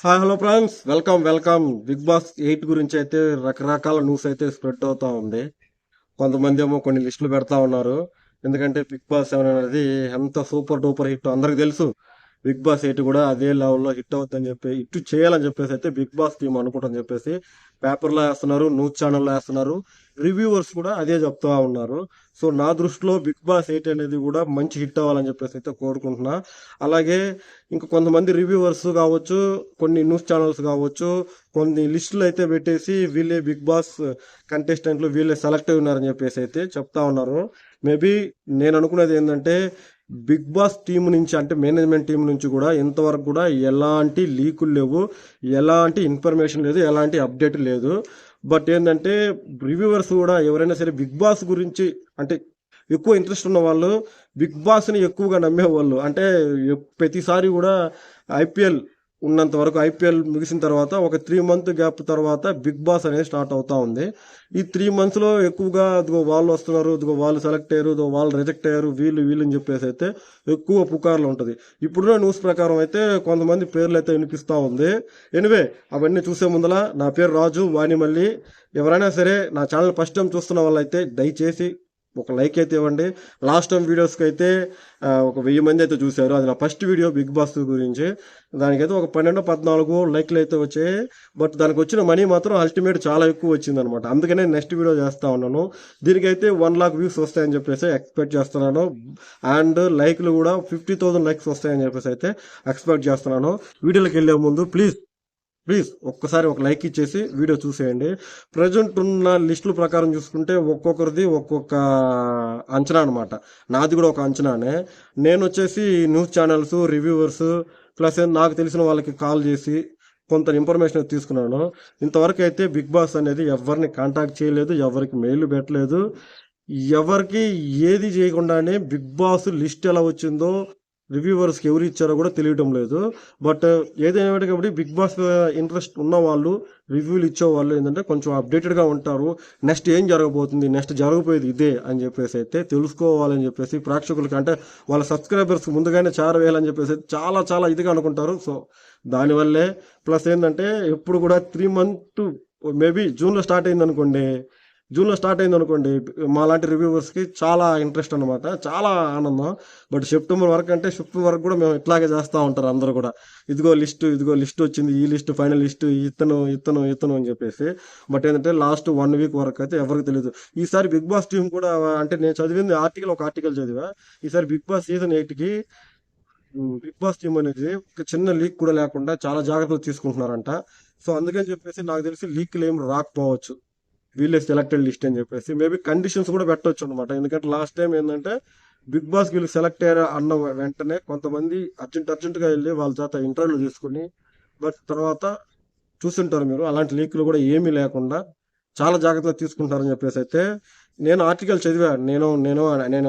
Hi hello friends, welcome. Bigg Boss 8 గురించి అయితే రకరకాల న్యూస్ అయితే స్ప్రెడ్ అవుతా ఉంది. కొంతమంది ఏమో కొన్ని లిస్టులు పెడతా ఉన్నారు. ఎందుకంటే బిగ్ బాస్ 7 అనేది ఎంత సూపర్ డూపర్ హిట్ అందరికి తెలుసు. బిగ్ బాస్ 8 కూడా అదే లెవెల్లో హిట్ అవుతుందని చెప్పి హిట్ చేయాలని చెప్పేసి అయితే బిగ్ బాస్ టీం అనుకుంటని చెప్పేసి పేపర్లో వేస్తున్నారు, న్యూస్ ఛానల్లో వేస్తున్నారు. రివ్యూవర్స్ కూడా అదే చెప్తా ఉన్నారు. సో నా దృష్టిలో బిగ్ బాస్ 8 అనేది కూడా మంచి హిట్ అవ్వాలని చెప్పేసి అయితే కోరుకుంటున్నా. అలాగే ఇంకా కొంతమంది రివ్యూవర్స్ కావచ్చు, కొన్ని న్యూస్ ఛానల్స్ కావచ్చు, కొన్ని లిస్టులు అయితే పెట్టేసి వీళ్ళే బిగ్ బాస్ కంటెస్టెంట్లు వీళ్ళే సెలెక్ట్ అయి ఉన్నారని చెప్పేసి అయితే చెప్తా ఉన్నారు. మేబీ నేను అనుకునేది ఏంటంటే బిగ్ బాస్ టీం నుంచి అంటే మేనేజ్మెంట్ టీం నుంచి కూడా ఇంతవరకు కూడా ఎలాంటి లీకులు లేవు, ఎలాంటి ఇన్ఫర్మేషన్ లేదు, ఎలాంటి అప్డేట్ లేదు. బట్ ఏంటంటే రివ్యూవర్స్ కూడా ఎవరైనా సరే బిగ్ బాస్ గురించి అంటే ఎక్కువ ఇంట్రెస్ట్ ఉన్న వాళ్ళు, బిగ్ బాస్ని ఎక్కువగా నమ్మేవాళ్ళు అంటే ప్రతిసారి కూడా ఐపీఎల్ ఉన్నంత వరకు ఐపీఎల్ ముగిసిన తర్వాత ఒక 3 మంత్ గ్యాప్ తర్వాత బిగ్ బాస్ అనేది స్టార్ట్ అవుతా ఉంది. ఈ 3 మంత్స్లో ఎక్కువగా ఇదిగో వాళ్ళు వస్తున్నారు, ఇదిగో వాళ్ళు సెలెక్ట్ అయ్యారు, ఇదిగో వాళ్ళు రిజెక్ట్ అయ్యారు, వీళ్ళని చెప్పేసి అయితే ఎక్కువ పుకార్లు ఉంటుంది. ఇప్పుడున్న న్యూస్ ప్రకారం అయితే కొంతమంది పేర్లు అయితే వినిపిస్తూ ఉంది. ఎనివే అవన్నీ చూసే ముందల నా పేరు రాజు వాణిమల్లి. ఎవరైనా సరే నా ఛానల్ ఫస్ట్ టైం చూస్తున్న వాళ్ళైతే దయచేసి ఒక లైక్ అయితే ఇవ్వండి. లాస్ట్ టైం వీడియోస్కి అయితే ఒక 1000 మంది అయితే చూశారు. అది నా ఫస్ట్ వీడియో బిగ్ బాస్ గురించి. దానికైతే ఒక 12-14 లైక్లు అయితే వచ్చాయి. బట్ దానికి వచ్చిన మనీ మాత్రం అల్టిమేట్ చాలా ఎక్కువ వచ్చింది అనమాట. అందుకనే నెక్స్ట్ వీడియో చేస్తా ఉన్నాను. దీనికైతే 1 లాక్ వ్యూస్ వస్తాయని చెప్పేసి ఎక్స్పెక్ట్ చేస్తున్నాను. అండ్ లైక్లు కూడా 50,000 లైక్స్ వస్తాయని చెప్పేసి అయితే ఎక్స్పెక్ట్ చేస్తున్నాను. వీడియోలోకి వెళ్ళే ముందు ప్లీజ్ ఒక్కసారి ఒక లైక్ ఇచ్చేసి వీడియో చూసేయండి. ప్రజెంట్ ఉన్న లిస్టుల ప్రకారం చూసుకుంటే ఒక్కొక్కరిది ఒక్కొక్క అంచనా అనమాట. నాది కూడా ఒక అంచనానే. నేను వచ్చేసి న్యూస్ ఛానల్స్, రివ్యూవర్స్ ప్లస్ నాకు తెలిసిన వాళ్ళకి కాల్ చేసి కొంత ఇన్ఫర్మేషన్ తీసుకున్నాను. ఇంతవరకు అయితే బిగ్ బాస్ అనేది ఎవరిని కాంటాక్ట్ చేయలేదు, ఎవరికి మెయిల్ పెట్టలేదు, ఎవరికి ఏది చేయకుండానే బిగ్ బాస్ లిస్ట్ ఎలా వచ్చిందో రివ్యూవర్స్కి ఎవరు ఇచ్చారో కూడా తెలియటం లేదు. బట్ ఏదైనా కాబట్టి బిగ్ బాస్ ఇంట్రెస్ట్ ఉన్న వాళ్ళు, రివ్యూలు ఇచ్చేవాళ్ళు ఏంటంటే కొంచెం అప్డేటెడ్గా ఉంటారు. నెక్స్ట్ ఏం జరగబోతుంది, నెక్స్ట్ జరగబోయేది ఇదే అని చెప్పేసి అయితే తెలుసుకోవాలని చెప్పేసి ప్రేక్షకులకి అంటే వాళ్ళ సబ్స్క్రైబర్స్ ముందుగానే చేరవేయాలని చెప్పేసి చాలా చాలా ఇదిగా అనుకుంటారు. సో దానివల్లే ప్లస్ ఏంటంటే ఎప్పుడు కూడా 3 మంత్ మేబీ జూన్లో స్టార్ట్ అయింది అనుకోండి, మాలాంటి రివ్యూవర్స్కి చాలా ఇంట్రెస్ట్ అనమాట, చాలా ఆనందం. బట్ సెప్టెంబర్ వరకు అంటే సెప్టెంబర్ వరకు కూడా మేము ఇట్లాగే చేస్తూ ఉంటారు అందరూ కూడా. ఇదిగో లిస్ట్ వచ్చింది, ఈ లిస్ట్ ఫైనల్ లిస్ట్, ఇతను అని చెప్పేసి. బట్ ఏంటంటే లాస్ట్ 1 వీక్ వరకు అయితే ఎవరికి తెలియదు. ఈసారి బిగ్ బాస్ టీం కూడా అంటే నేను చదివింది ఒక ఆర్టికల్ చదివా. ఈసారి బిగ్ బాస్ సీజన్ 8కి బిగ్ బాస్ టీం అనేది ఒక చిన్న లీక్ కూడా లేకుండా చాలా జాగ్రత్తలు తీసుకుంటున్నారంట. సో అందుకని చెప్పేసి నాకు తెలిసి లీక్లు ఏం రాకపోవచ్చు, వీళ్ళే సెలెక్టెడ్ లిస్ట్ అని చెప్పేసి. మేబీ కండిషన్స్ కూడా పెట్టవచ్చు అనమాట. ఎందుకంటే లాస్ట్ టైం ఏంటంటే బిగ్ బాస్ వీళ్ళు సెలెక్ట్ అయ్యారు అన్న వెంటనే కొంతమంది అర్జెంటుగా వెళ్ళి వాళ్ళ చేత ఇంటర్వ్యూలు తీసుకుని, బట్ తర్వాత చూస్తుంటారు మీరు అలాంటి లీకులు కూడా ఏమీ లేకుండా చాలా జాగ్రత్తగా తీసుకుంటారని చెప్పేసి అయితే నేను ఆర్టికల్ చదివా. నేను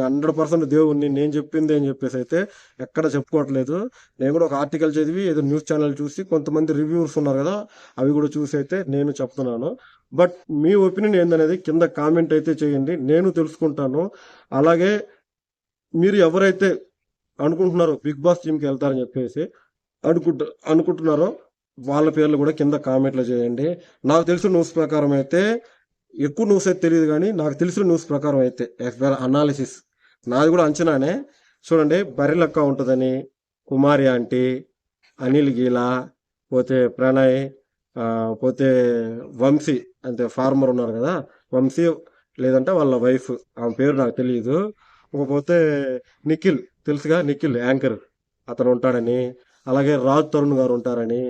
100% దేవుణ్ణి, నేను చెప్పింది అని చెప్పేసి అయితే ఎక్కడ చెప్పుకోవట్లేదు. నేను కూడా ఒక ఆర్టికల్ చదివి ఏదో న్యూస్ ఛానల్ చూసి కొంతమంది రివ్యూవర్స్ ఉన్నారు కదా, అవి కూడా చూసి అయితే నేను చెప్తున్నాను. బట్ మీ ఒపీనియన్ ఏందనేది కింద కామెంట్ అయితే చేయండి, నేను తెలుసుకుంటాను. అలాగే మీరు ఎవరైతే అనుకుంటున్నారో బిగ్ బాస్ టీంకి వెళ్తారని చెప్పేసి అనుకుంటున్నారో వాళ్ళ పేర్లు కూడా కింద కామెంట్లో చేయండి. నాకు తెలిసిన న్యూస్ ప్రకారం అయితే ఎక్కువ న్యూస్ అయితే తెలియదు, కానీ నాకు తెలిసిన న్యూస్ ప్రకారం అయితే అనాలిసిస్ నాది కూడా అంచనానే. చూడండి, బర్రెలక్క ఉంటుందని కుమారి ఆంటీ, అనిల్ గీలా, పోతే ప్రణయ్, పోతే వంశీ అంటే ఫార్మర్ ఉన్నారు కదా, వంశీ లేదంటే వాళ్ళ వైఫ్, ఆమె పేరు నాకు తెలియదు. పోతే నిఖిల్, తెలుసుగా నిఖిల్ యాంకర్, అతను ఉంటాడని. అలాగే రాజ్ తరుణ్ గారు ఉంటారని.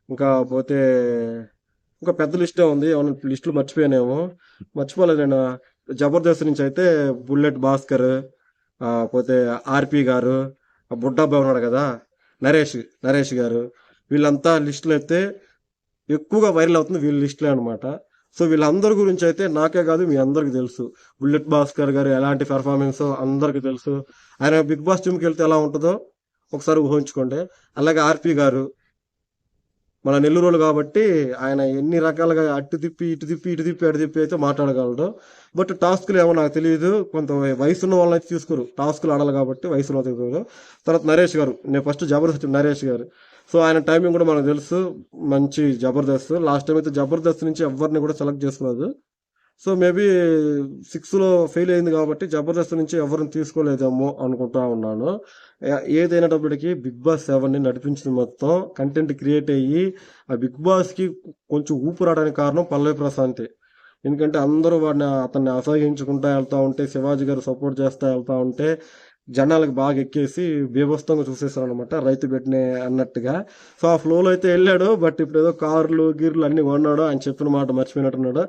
ఇంకా పోతే ఇంకా పెద్ద లిస్టే ఉంది, ఏమైనా లిస్టులు మర్చిపోలేదు నేను. జబర్దస్త్ నుంచి అయితే బుల్లెట్ భాస్కర్, పోతే ఆర్పి గారు, బుడ్డాబ్బాయి ఉన్నాడు కదా, నరేష్ గారు, వీళ్ళంతా లిస్టులు అయితే ఎక్కువగా వైరల్ అవుతుంది వీళ్ళ లిస్టులే అనమాట. సో వీళ్ళందరి గురించి అయితే నాకే కాదు మీ అందరికి తెలుసు. బుల్లెట్ భాస్కర్ గారు ఎలాంటి పెర్ఫార్మెన్స్ అందరికి తెలుసు. ఆయన బిగ్ బాస్ టీంకి వెళ్తే ఎలా ఉంటుందో ఒకసారి ఊహించుకోండి. అలాగే ఆర్పి గారు మన నెల్లూరు కాబట్టి ఆయన ఎన్ని రకాలుగా అటు తిప్పి అయితే మాట్లాడగలడు. బట్ టాస్క్లు ఏమో నాకు తెలియదు, కొంత వయసు ఉన్న వాళ్ళని అయితే తీసుకోరు, టాస్క్లు ఆడాలి కాబట్టి వయసులో తీసుకోరు. తర్వాత నరేష్ గారు, నేను ఫస్ట్ జబర్దస్త్ నరేష్ గారు, సో ఆయన టైమింగ్ కూడా మనకు తెలుసు, మంచి జబర్దస్త్. లాస్ట్ టైం అయితే జబర్దస్త్ నుంచి ఎవరిని కూడా సెలెక్ట్ చేసుకోలేదు. సో మేబీ 6లో ఫెయిల్ అయింది కాబట్టి జబర్దస్త్ నుంచి ఎవరిని తీసుకోలేదేమో అనుకుంటా ఉన్నాను. ఏదైనప్పటికీ బిగ్ బాస్ 7ని నడిపించింది మొత్తం కంటెంట్ క్రియేట్ అయ్యి ఆ బిగ్ బాస్కి కొంచెం ఊపు రావడానికి కారణం పల్లవి ప్రశాంతే. ఎందుకంటే అందరూ అతన్ని అసహించుకుంటా వెళ్తా ఉంటే, శివాజీ గారు సపోర్ట్ చేస్తా వెళ్తా ఉంటే జనాలకు బాగా ఎక్కేసి బీభత్సంగా చూసేసారు అనమాట, రైతు బిడ్డనే అన్నట్టుగా. సో ఆ ఫ్లోలో అయితే వెళ్ళాడు. బట్ ఇప్పుడు ఏదో కార్లు గీర్లు అన్ని కొన్నాడు, ఆయన చెప్పిన మాట మర్చిపోయినట్టున్నాడు.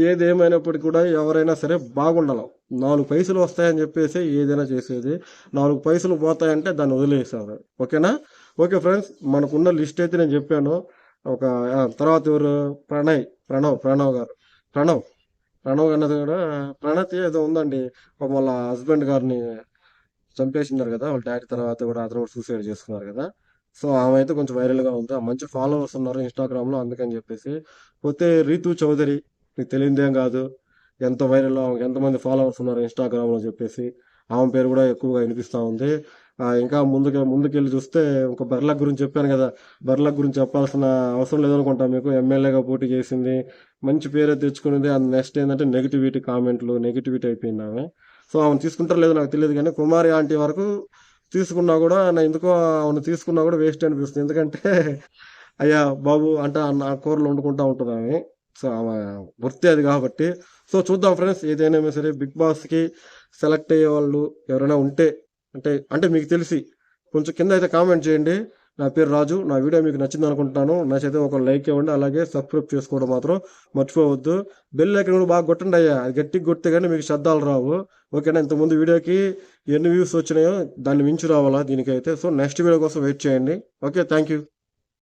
ఏది ఏమైనప్పటికీ కూడా ఎవరైనా సరే బాగుండాలి. 4 పైసలు వస్తాయని చెప్పేసి ఏదైనా చేసేది, 4 పైసలు పోతాయంటే దాన్ని వదిలేసారు. ఓకేనా? ఓకే ఫ్రెండ్స్, మనకున్న లిస్ట్ అయితే నేను చెప్పాను. ఒక తర్వాత ఎవరు, ప్రణవ్ గారు, ప్రణవ్ ప్రణవ్ అన్నది కూడా, ప్రణతి ఏదో ఉందండి. వాళ్ళ హస్బెండ్ గారిని చంపేసినారు కదా వాళ్ళ డాడీ, తర్వాత కూడా అతను కూడా సూసైడ్ చేసుకున్నారు కదా. సో ఆమె అయితే కొంచెం వైరల్ గా ఉంది, మంచి ఫాలోవర్స్ ఉన్నారు ఇన్స్టాగ్రామ్ లో, అందుకని చెప్పేసి. పోతే రీతు చౌదరి, నీకు తెలియదేం కాదు, ఎంత వైరల్, ఎంతమంది ఫాలోవర్స్ ఉన్నారు ఇన్స్టాగ్రామ్ లో చెప్పేసి. ఆమె పేరు కూడా ఎక్కువగా వినిపిస్తా ఉంది. ఇంకా ముందుకెళ్ళి చూస్తే ఒక బర్లక్ గురించి చెప్పాను కదా, బర్లక్ గురించి చెప్పాల్సిన అవసరం లేదనుకుంటా మీకు. ఎమ్మెల్యేగా పోటీ చేసింది, మంచి పేరే తెచ్చుకునేది. అండ్ నెక్స్ట్ ఏంటంటే నెగిటివిటీ కామెంట్లు, నెగిటివిటీ అయిపోయింది ఆమె. సో ఆమెను తీసుకుంటారో లేదో నాకు తెలియదు, కానీ కుమారి ఆంటీ వరకు తీసుకున్నా కూడా నా ఎందుకో ఆమెను తీసుకున్నా కూడా వేస్ట్ అనిపిస్తుంది. ఎందుకంటే అయ్యా బాబు అంటే ఆ కూరలు వండుకుంటా ఉంటుంది ఆమె. సో ఆమె వృత్తి అది కాబట్టి. సో చూద్దాం ఫ్రెండ్స్, ఏదైనా సరే బిగ్ బాస్కి సెలెక్ట్ అయ్యే వాళ్ళు ఎవరైనా ఉంటే, అంటే అంటే మీకు తెలిసి కొంచెం కింద అయితే కామెంట్ చేయండి. నా పేరు రాజు, నా వీడియో మీకు నచ్చింది అనుకుంటున్నాను. నచ్చితే ఒక లైక్ ఇవ్వండి, అలాగే సబ్స్క్రైబ్ చేసుకోవడం మాత్రం మర్చిపోవద్దు. బెల్ ఐకాన్ కూడా బాగా కొట్టండి అయ్యా, అది గట్టిగా కొడితే కానీ మీకు శబ్దాలు రావు. ఓకేనా? ఇంతకుముందు వీడియోకి ఎన్ని వ్యూస్ వచ్చినాయో దాన్ని మించి రావాలా దీనికైతే. సో నెక్స్ట్ వీడియో కోసం వెయిట్ చేయండి. Okay, thank you.